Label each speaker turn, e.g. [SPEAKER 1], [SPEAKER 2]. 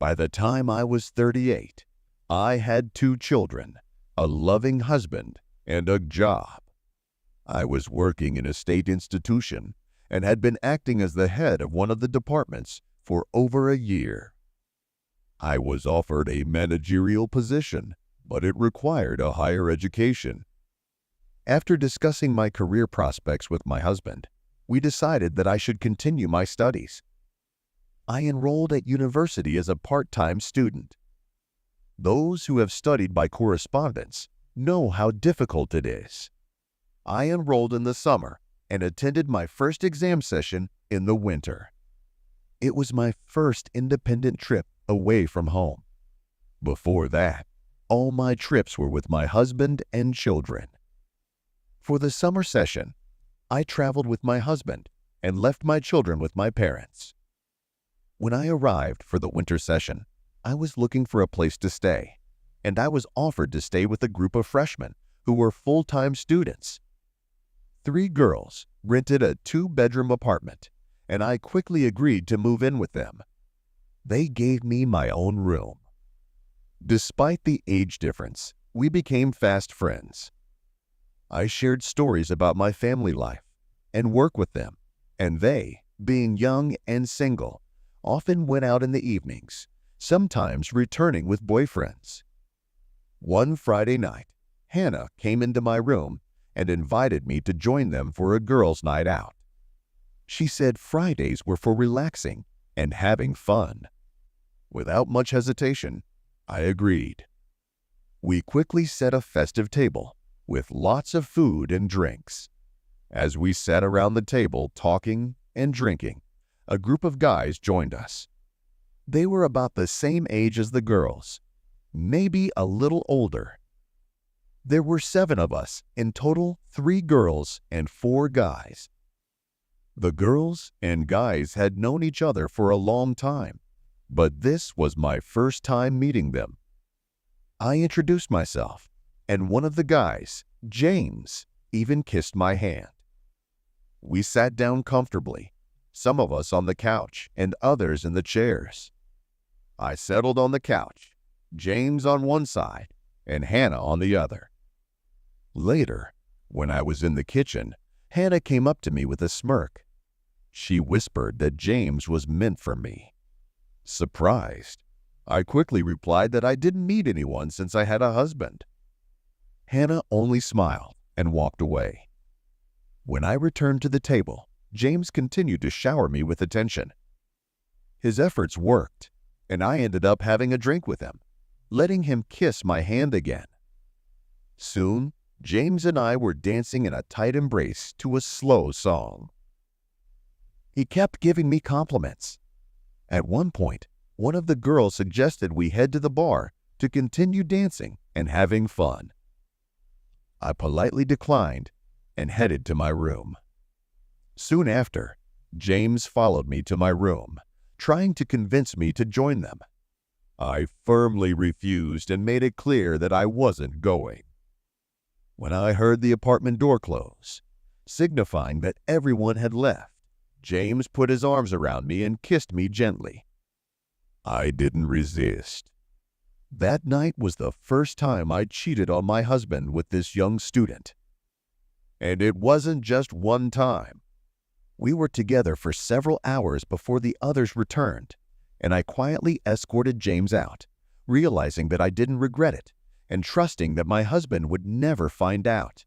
[SPEAKER 1] By the time I was 38, I had 2 children, a loving husband, and a job. I was working in a state institution and had been acting as the head of one of the departments for over a year. I was offered a managerial position, but it required a higher education. After discussing my career prospects with my husband, we decided that I should continue my studies. I enrolled at university as a part-time student. Those who have studied by correspondence know how difficult it is. I enrolled in the summer and attended my first exam session in the winter. It was my first independent trip away from home. Before that, all my trips were with my husband and children. For the summer session, I traveled with my husband and left my children with my parents. When I arrived for the winter session, I was looking for a place to stay, and I was offered to stay with a group of freshmen who were full-time students. 3 girls rented a 2-bedroom apartment, and I quickly agreed to move in with them. They gave me my own room. Despite the age difference, we became fast friends. I shared stories about my family life and work with them, and they, being young and single, often went out in the evenings, sometimes returning with boyfriends. One Friday night, Hannah came into my room and invited me to join them for a girls' night out. She said Fridays were for relaxing and having fun. Without much hesitation, I agreed. We quickly set a festive table with lots of food and drinks. As we sat around the table talking and drinking, a group of guys joined us. They were about the same age as the girls, maybe a little older. There were 7 of us, in total 3 girls and 4 guys. The girls and guys had known each other for a long time, but this was my first time meeting them. I introduced myself, and one of the guys, James, even kissed my hand. We sat down comfortably, some of us on the couch and others in the chairs. I settled on the couch, James on one side and Hannah on the other. Later, when I was in the kitchen, Hannah came up to me with a smirk. She whispered that James was meant for me. Surprised, I quickly replied that I didn't meet anyone since I had a husband. Hannah only smiled and walked away. When I returned to the table, James continued to shower me with attention. His efforts worked, and I ended up having a drink with him, letting him kiss my hand again. Soon, James and I were dancing in a tight embrace to a slow song. He kept giving me compliments. At one point, one of the girls suggested we head to the bar to continue dancing and having fun. I politely declined and headed to my room. Soon after, James followed me to my room, trying to convince me to join them. I firmly refused and made it clear that I wasn't going. When I heard the apartment door close, signifying that everyone had left, James put his arms around me and kissed me gently. I didn't resist. That night was the first time I cheated on my husband with this young student. And it wasn't just one time. We were together for several hours before the others returned, and I quietly escorted James out, realizing that I didn't regret it and trusting that my husband would never find out.